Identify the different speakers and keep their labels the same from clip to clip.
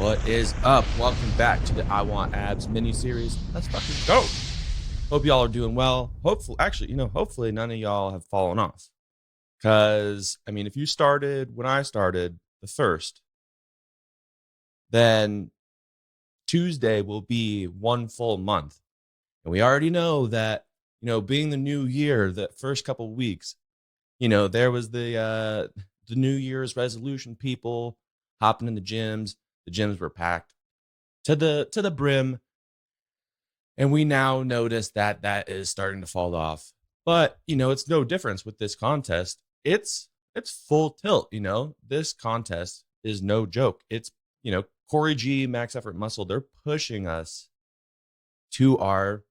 Speaker 1: What is up? Welcome back to the I Want Abs mini-series. Let's fucking go. Hope y'all are doing well. Hopefully none of y'all have fallen off. Because, if you started when I started the first, then Tuesday will be 1 full month. And we already know that, being the new year, the first couple of weeks, there was the New Year's resolution people hopping in the gyms. The gyms were packed to the brim, and we now notice that that is starting to fall off. But it's no difference with this contest. It's full tilt. This contest is no joke. It's Corey G, Max Effort Muscle. They're pushing us to our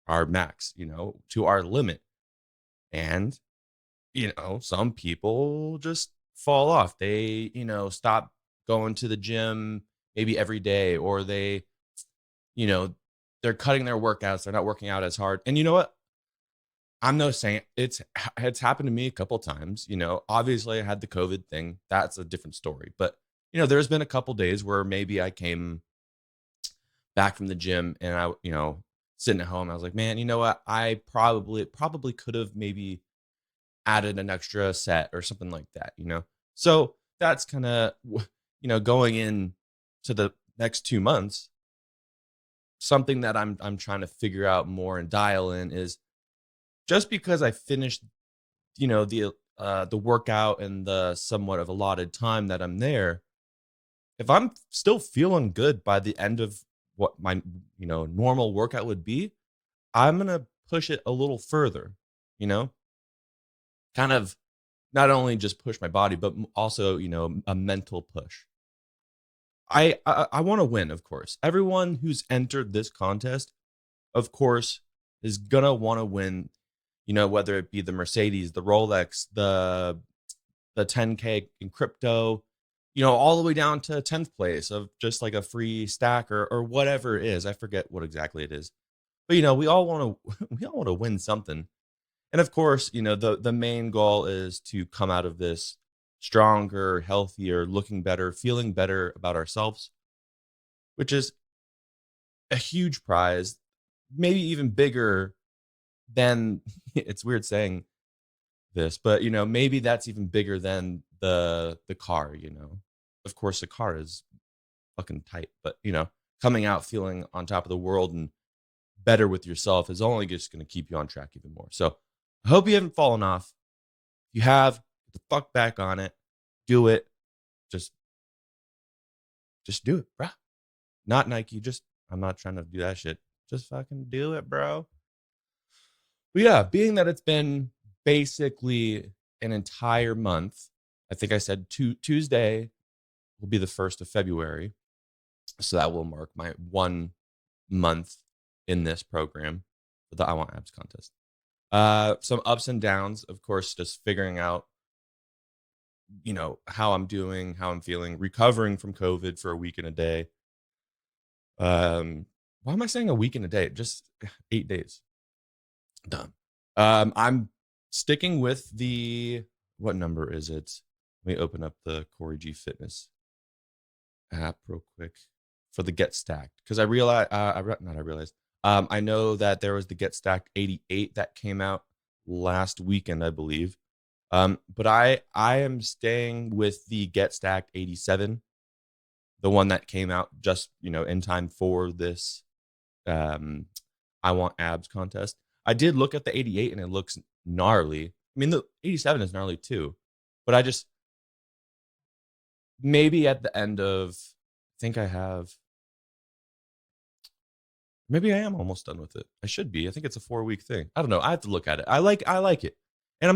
Speaker 1: max. To our limit, and some people just fall off. They stop going to the gym maybe every day, or they're cutting their workouts. They're not working out as hard. And you know what? I'm no saint. It's happened to me a couple times. Obviously I had the COVID thing. That's a different story. But there's been a couple days where maybe I came back from the gym and I, sitting at home, I was like, man, you know what? I probably could have maybe added an extra set or something like that. So that's kind of going in to the next 2 months. Something that I'm trying to figure out more and dial in is, just because I finished the workout and the somewhat of allotted time that I'm there, if I'm still feeling good by the end of what my normal workout would be, I'm gonna push it a little further. Kind of not only just push my body, but also a mental push. I want to win, of course. Everyone who's entered this contest, of course, is gonna want to win. Whether it be the Mercedes, the Rolex, the 10K in crypto, all the way down to 10th place of just like a free stack or whatever it is. I forget what exactly it is, but we all want to we all want to win something. And of course, the main goal is to come out of this stronger, healthier, looking better, feeling better about ourselves, which is a huge prize, maybe even bigger than it's weird saying this, but maybe that's even bigger than the car. Of course the car is fucking tight, but coming out feeling on top of the world and better with yourself is only just going to keep you on track even more. So I hope you haven't fallen off. If you have, get the fuck back on it. Do it. Just do it, bro. Not Nike. I'm not trying to do that shit. Just fucking do it, bro. But yeah, being that it's been basically an entire month, I think I said Tuesday will be the 1st of February. So that will mark my 1 month in this program for the I Want Abs contest. Some ups and downs, of course, just figuring out, how I'm doing, how I'm feeling, recovering from COVID for a week and a day. Why am I saying a week and a day? Just 8 days. Done. I'm sticking with what number is it? Let me open up the Corey G Fitness app real quick for the Get Stacked, because I know that there was the Get Stacked 88 that came out last weekend, I believe. But I am staying with the Get Stacked 87, the one that came out just in time for this I Want Abs contest. I did look at the 88 and it looks gnarly. The 87 is gnarly too, but maybe at the end of, maybe I am almost done with it. I should be. I think it's a 4-week thing. I don't know. I have to look at it. I like it. And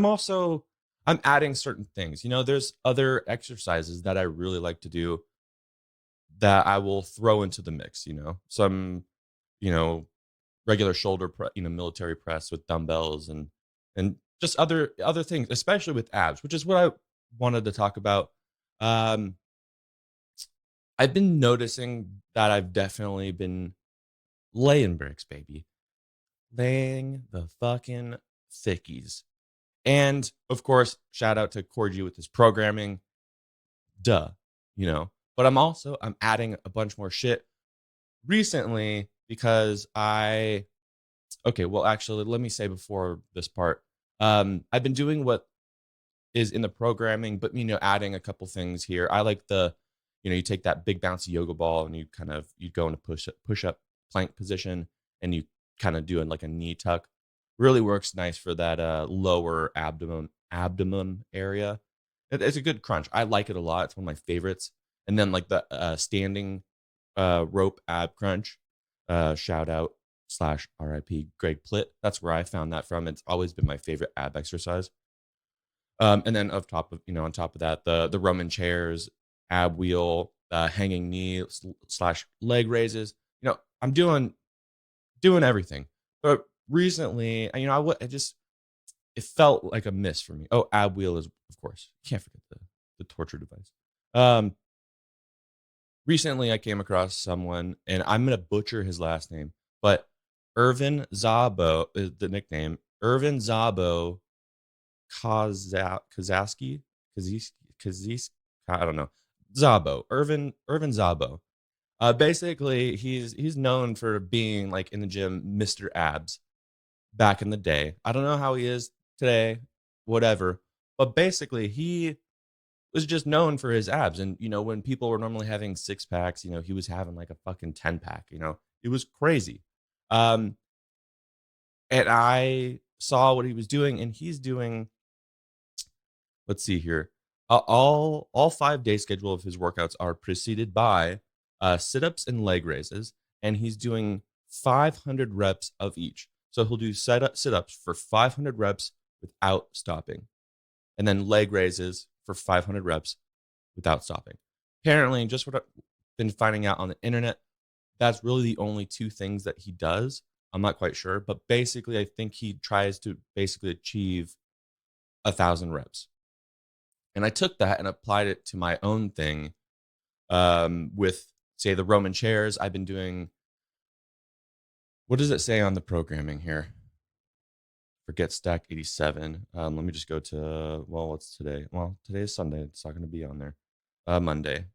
Speaker 1: I'm adding certain things. There's other exercises that I really like to do that I will throw into the mix, some, regular shoulder military press with dumbbells and just other things, especially with abs, which is what I wanted to talk about. I've been noticing that I've definitely been laying bricks, baby. Laying the fucking thickies. And of course, shout out to Corey G with his programming. Duh, But I'm adding a bunch more shit recently because okay, well, actually, let me say before this part, I've been doing what is in the programming, but adding a couple things here. I like you take that big bouncy yoga ball and you go into push up plank position, and you kind of doing like a knee tuck. Really works nice for that lower abdomen area. It's a good crunch. I like it a lot. It's one of my favorites. And then like the standing rope ab crunch. Shout out / RIP Greg Plitt. That's where I found that from. It's always been my favorite ab exercise. And then on top of that, the Roman chairs, ab wheel, hanging knee / leg raises. I'm doing everything. But recently, it felt like a miss for me. Oh, ab wheel is, of course, can't forget the torture device. Recently I came across someone, and I'm gonna butcher his last name, but Irvin Zabo is the nickname. Irvin Zabo Kazaski, Kazis, I don't know. Zabo, Irvin Zabo. Basically, he's known for being like in the gym, Mr. Abs back in the day. I don't know how he is today, whatever. But basically, he was just known for his abs. And when people were normally having 6-packs, he was having like a fucking 10-pack. It was crazy. And I saw what he was doing, and he's doing, let's see here. All 5-day schedule of his workouts are preceded by sit-ups and leg raises, and he's doing 500 reps of each. So he'll do sit-ups for 500 reps without stopping, and then leg raises for 500 reps without stopping. Apparently, just what I've been finding out on the internet, that's really the only 2 things that he does. I'm not quite sure, but basically, I think he tries to basically achieve 1,000 reps. And I took that and applied it to my own thing with, say, the Roman chairs. I've been doing, what does it say on the programming here? Forget stack 87. Let me just go to, what's today? Well, today is Sunday. It's not going to be on there. Monday.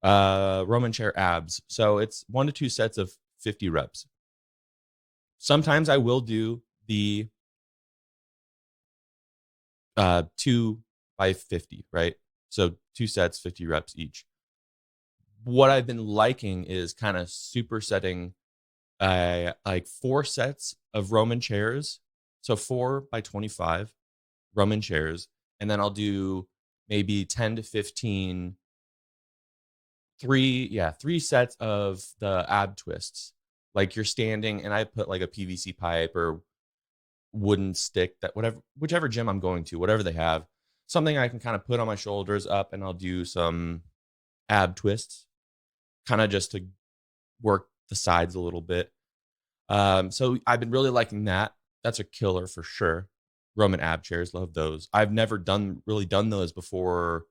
Speaker 1: Roman chair abs. So it's 1 to 2 sets of 50 reps. Sometimes I will do the 2 by 50, right? So 2 sets, 50 reps each. What I've been liking is kind of supersetting like 4 sets of Roman chairs. So 4 by 25 Roman chairs. And then I'll do maybe 10 to 15, 3 sets of the ab twists. Like you're standing, and I put like a PVC pipe or wooden stick, that whichever gym I'm going to, whatever they have, something I can kind of put on my shoulders up, and I'll do some ab twists, kind of just to work the sides a little bit. So I've been really liking that. That's a killer for sure. Roman ab chairs, love those. I've never really done those before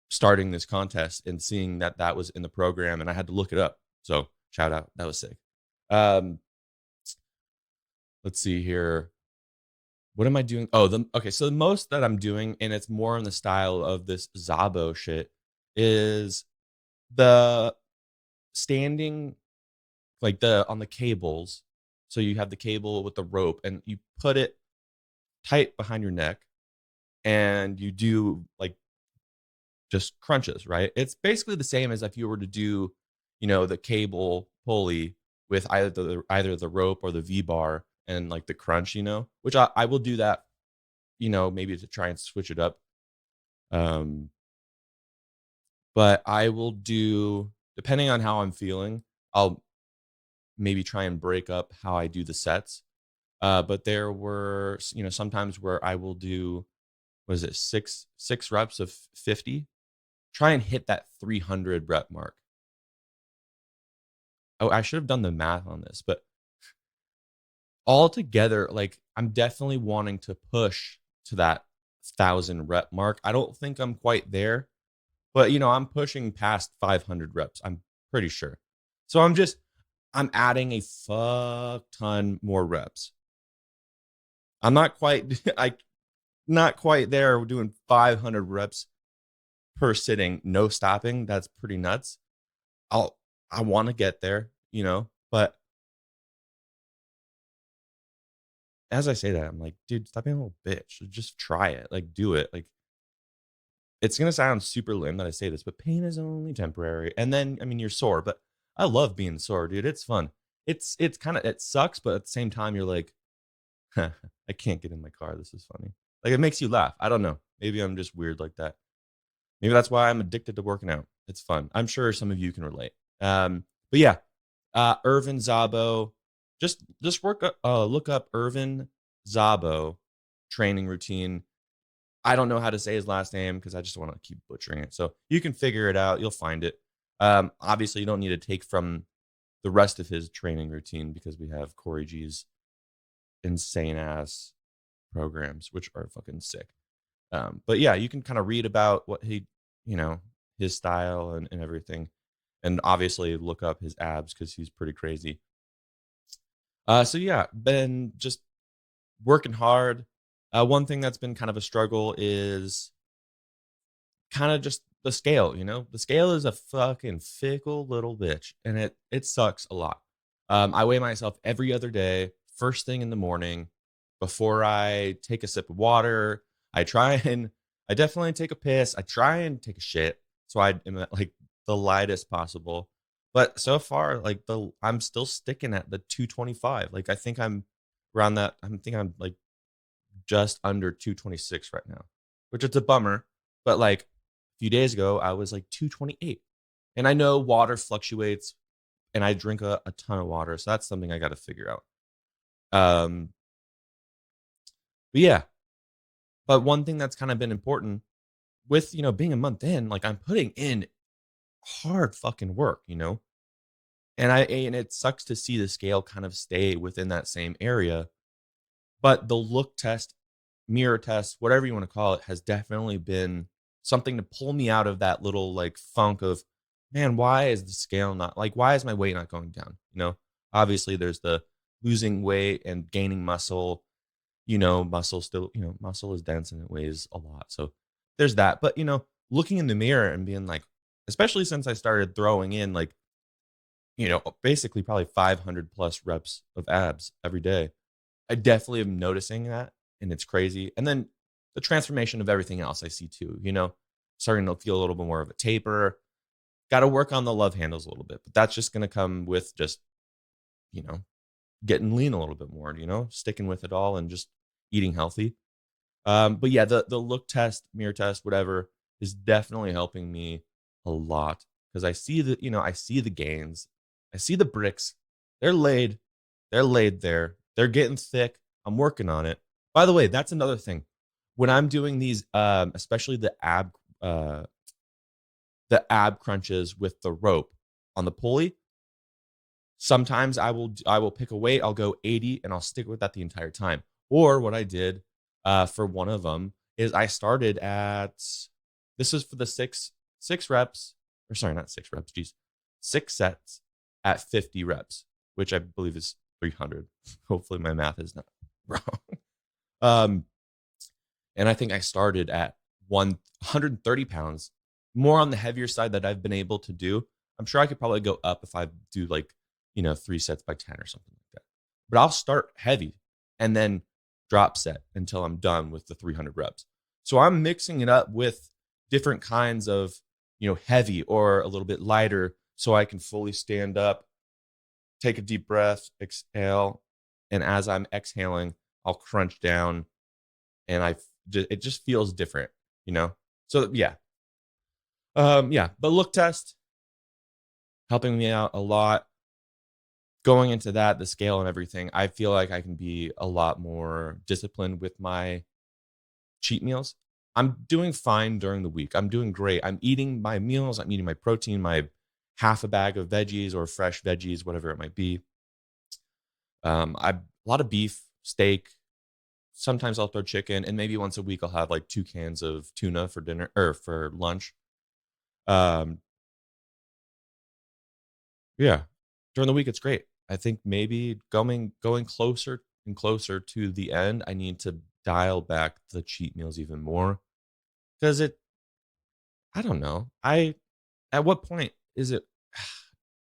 Speaker 1: starting this contest and seeing that was in the program, and I had to look it up. So shout out, that was sick. Let's see here. What am I doing? Oh, okay. So the most that I'm doing, and it's more in the style of this Zabo shit, is the standing, like on the cables. So you have the cable with the rope, and you put it tight behind your neck, and you do like just crunches, right? It's basically the same as if you were to do, the cable pulley with either the rope or the V-bar and like the crunch, which I will do that, maybe to try and switch it up. But I will do, depending on how I'm feeling, I'll maybe try and break up how I do the sets. But there were, sometimes where I will do, what is it, six reps of 50, try and hit that 300 rep mark. Oh, I should have done the math on this, but altogether, like, I'm definitely wanting to push to that 1,000 rep mark. I don't think I'm quite there, but I'm pushing past 500 reps. I'm pretty sure. So I'm adding a fuck ton more reps. I'm not quite, not quite there. We're doing 500 reps per sitting, no stopping. That's pretty nuts. I'll I want to get there, but as I say that, I'm like, dude, stop being a little bitch. Just try it. Like, do it. Like, it's gonna sound super lame that I say this, but pain is only temporary. And then, I mean, you're sore, but I love being sore, dude. It's fun. It's kind of it sucks, but at the same time, you're like, I can't get in my car. This is funny. Like, it makes you laugh. I don't know. Maybe I'm just weird like that. Maybe that's why I'm addicted to working out. It's fun. I'm sure some of you can relate. But yeah, Irvin Zabo. Just look up Irvin Zabo training routine. I don't know how to say his last name because I just want to keep butchering it. So you can figure it out. You'll find it. Obviously, you don't need to take from the rest of his training routine because we have Corey G's insane ass programs, which are fucking sick. But yeah, you can kind of read about what his style and everything. And obviously look up his abs because he's pretty crazy. So yeah, been just working hard. One thing that's been kind of a struggle is kind of just the scale. The scale is a fucking fickle little bitch, and it sucks a lot. I weigh myself every other day, first thing in the morning, before I take a sip of water. I definitely take a piss. I try and take a shit, so I am at, like, the lightest possible. But so far, like, I'm still sticking at the 225. Like, I think I'm around that. I think I'm like just under 226 right now, which it's a bummer. But like a few days ago, I was like 228. And I know water fluctuates and I drink a ton of water. So that's something I got to figure out. Um, but yeah, but one thing that's kind of been important with, being a month in, like, I'm putting in hard fucking work, and it sucks to see the scale kind of stay within that same area. But the look test, mirror test, whatever you want to call it, has definitely been something to pull me out of that little like funk of, man, why is the scale not like, why is my weight not going down? Obviously there's the losing weight and gaining muscle, muscle still, muscle is dense and it weighs a lot. So there's that. But, looking in the mirror and being like, especially since I started throwing in like, basically probably 500 plus reps of abs every day, I definitely am noticing that, and it's crazy. And then the transformation of everything else I see too, starting to feel a little bit more of a taper. Got to work on the love handles a little bit, but that's just going to come with just, you know, getting lean a little bit more, sticking with it all and just eating healthy. But yeah, the look test, mirror test, whatever, is definitely helping me a lot because I see the gains, I see the bricks, they're laid, there, they're getting thick. I'm working on it. By the way, that's another thing. When I'm doing these, especially the ab crunches with the rope on the pulley, sometimes I will pick a weight. I'll go 80 and I'll stick with that the entire time. Or what I did for one of them is I started at, this is for the six reps, or sorry, not 6 reps, geez, 6 sets at 50 reps, which I believe is 300. Hopefully my math is not wrong. Um, and I think I started at 130 pounds, more on the heavier side that I've been able to do. I'm sure I could probably go up if I do like, 3 sets by 10 or something like that. But I'll start heavy and then drop set until I'm done with the 300 reps. So I'm mixing it up with different kinds of, heavy or a little bbit lighter so I can fully stand up, take a deep breath, exhale. And as I'm exhaling, I'll crunch down and it just feels different, So yeah. Yeah, but look test helping me out a lot. Going into that, the scale and everything, I feel like I can be a lot more disciplined with my cheat meals. I'm doing fine during the week. I'm doing great. I'm eating my meals. I'm eating my protein, my half a bag of veggies or fresh veggies, whatever it might be. A lot of beef, steak. Sometimes I'll throw chicken, and maybe once a week I'll have like 2 cans of tuna for dinner or for lunch. Um, yeah, during the week it's great. I think maybe going closer and closer to the end, I need to dial back the cheat meals even more because I don't know. At what point is it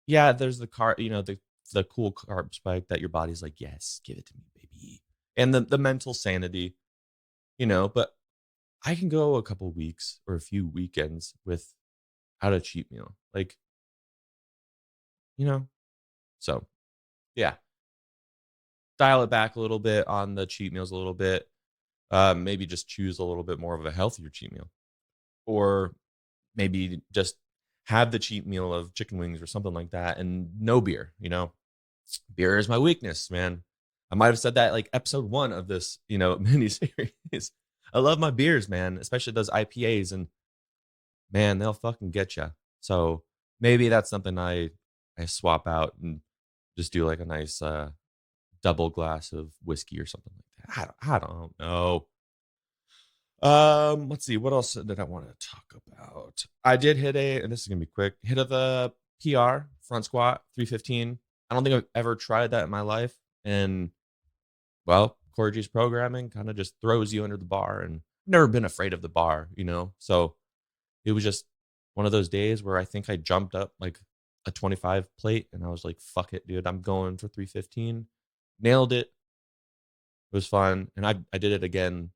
Speaker 1: yeah, there's the the cool carb spike that your body's like, "Yes, give it to me, baby." And the mental sanity, but I can go a couple weeks or a few weekends without a cheat meal. Like, you know, so yeah, dial it back a little bit on the cheat meals a little bit. Maybe just choose a little bit more of a healthier cheat meal, or maybe just have the cheat meal of chicken wings or something like that, and no beer. Beer is my weakness, man. I might have said that like episode 1 of this, mini series. I love my beers, man, especially those IPAs, and man, they'll fucking get you. So maybe that's something I swap out and just do like a nice double glass of whiskey or something like that. I don't know. Let's see. What else did I want to talk about? I did hit and this is gonna be quick. Hit of the PR front squat 315. I don't think I've ever tried that in my life, and well, Core G's programming kind of just throws you under the bar, and I've never been afraid of the bar. So it was just one of those days where I think I jumped up like a 25 plate, and I was like, "Fuck it, dude! I'm going for 315." Nailed it. It was fun, and I did it again.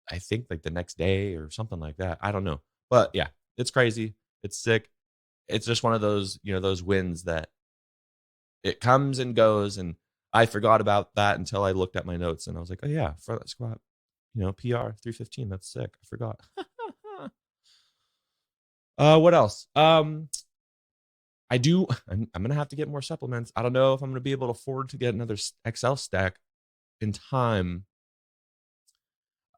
Speaker 1: I think like the next day or something like that. I don't know, but yeah, it's crazy. It's sick. It's just one of those wins that it comes and goes, and I forgot about that until I looked at my notes, and I was like, oh yeah, front squat, PR 315. That's sick. I forgot. What else? I do. I'm gonna have to get more supplements. I don't know if I'm gonna be able to afford to get another XL stack in time,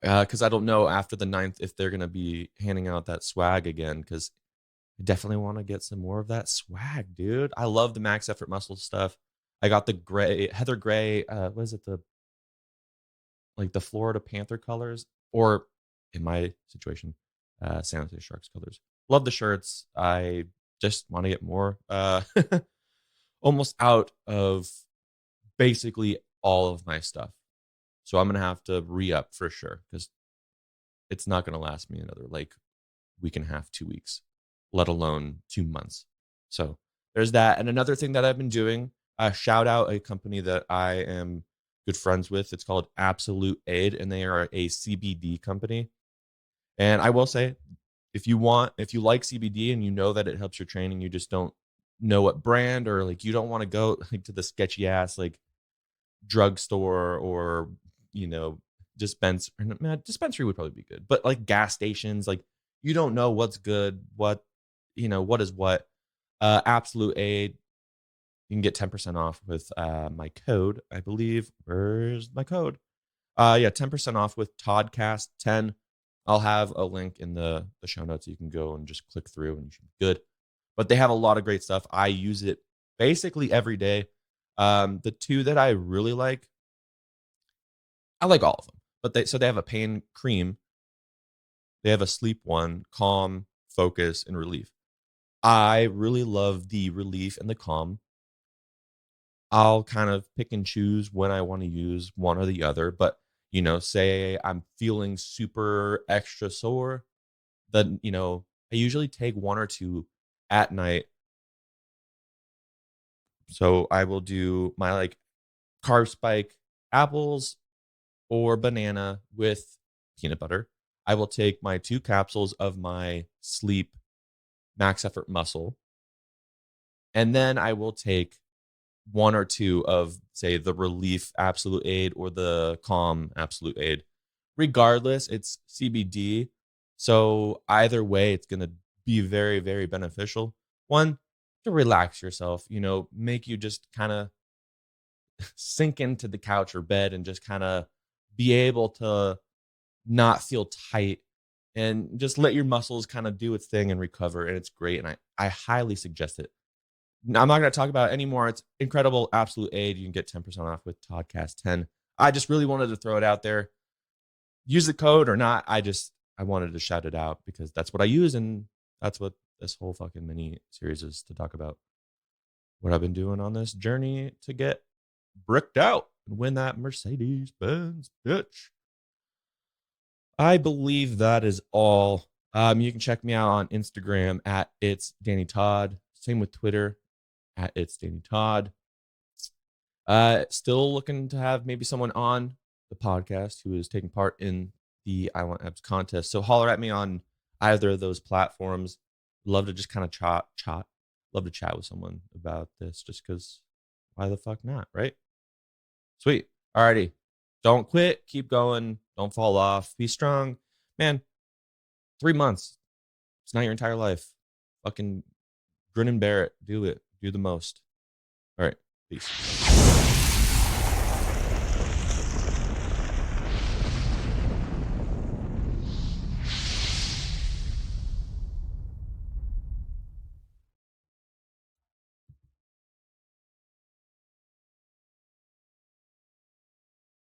Speaker 1: because I don't know after the 9th if they're gonna be handing out that swag again. Because I definitely want to get some more of that swag, dude. I love the max effort muscle stuff. I got the gray, Heather Gray. What is it? The Florida Panther colors, or in my situation, San Jose Sharks colors. Love the shirts. I just want to get more. Almost out of basically all of my stuff, so I'm gonna have to re up for sure because it's not gonna last me another like week and a half, 2 weeks, let alone 2 months. So there's that. And another thing that I've been doing, shout out a company that I am good friends with. It's called Absolute Aid, and they are a CBD company. And I will say, if you like CBD and you know that it helps your training, you just don't know what brand, or like you don't want to go like to the sketchy ass like drugstore or dispensary would probably be good, but like gas stations, like you don't know what's good, what is what. Absolute Aid, you can get 10% off with my code, I believe. Where's my code? Yeah, 10% off with Toddcast10. I'll have a link in the show notes. You can go and just click through and you should be good. But they have a lot of great stuff. I use it basically every day. The two that I really like, I like all of them, but they have a pain cream. They have a sleep one, calm, focus, and relief. I really love the relief and the calm. I'll kind of pick and choose when I want to use one or the other, but say I'm feeling super extra sore, then I usually take one or two at night. So I will do my like carb spike apples or banana with peanut butter. I will take my 2 capsules of my sleep max effort muscle, and then I will take one or two of, say, the relief absolute aid or the calm absolute aid. Regardless, it's CBD. So either way, it's going to be very, very beneficial. One, to relax yourself, make you just kind of sink into the couch or bed and just kind of be able to not feel tight and just let your muscles kind of do its thing and recover. And it's great. And I highly suggest it. Now, I'm not going to talk about it anymore. It's incredible. Absolute Aid. You can get 10% off with Toddcast10. I just really wanted to throw it out there. Use the code or not. I wanted to shout it out because that's what I use. And that's what this whole fucking mini series is, to talk about what I've been doing on this journey to get bricked out and win that Mercedes Benz, bitch. I believe that is all You can check me out on Instagram at It's Danny Todd. Same with Twitter at It's Danny Todd. Still looking to have maybe someone on the podcast who is taking part in the I Want Abs contest. So holler at me on either of those platforms. Love to just kind of chat. Love to chat with someone about this just because why the fuck not, right? Sweet. Alrighty. Don't quit. Keep going. Don't fall off. Be strong. Man, 3 months. It's not your entire life. Fucking grin and bear it. Do it. Do the most. All right. Peace.